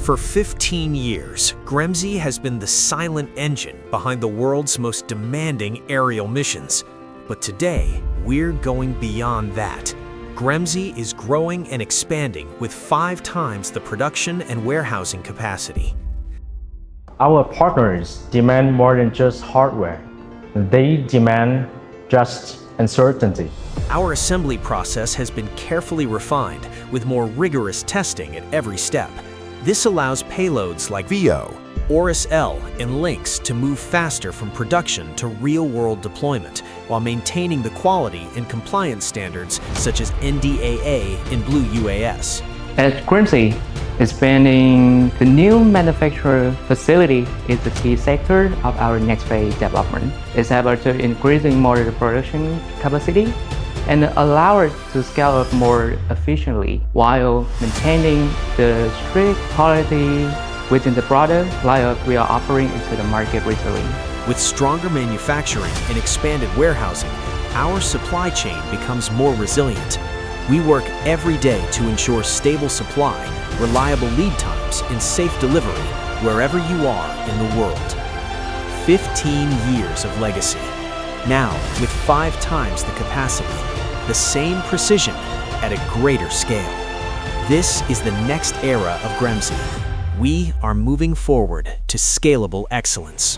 For 15 years, Gremsy has been the silent engine behind the world's most demanding aerial missions. But today, we're going beyond that. Gremsy is growing and expanding with 5 times the production and warehousing capacity. Our partners demand more than just hardware. They demand trust and certainty. Our assembly process has been carefully refined with more rigorous testing at every step. This allows payloads like VO, Oris-L, and Lynx to move faster from production to real-world deployment while maintaining the quality and compliance standards such as NDAA and Blue UAS. At Gremsy, expanding the new manufacturing facility is the key sector of our next phase development. It's able to increasing model production capacity and allow us to scale up more efficiently while maintaining the strict quality within the product like we are offering into the market recently. With stronger manufacturing and expanded warehousing, our supply chain becomes more resilient. We work every day to ensure stable supply, reliable lead times, and safe delivery wherever you are in the world. 15 years of legacy. Now, with 5 times the capacity, the same precision at a greater scale. This is the next era of Gremsy. We are moving forward to scalable excellence.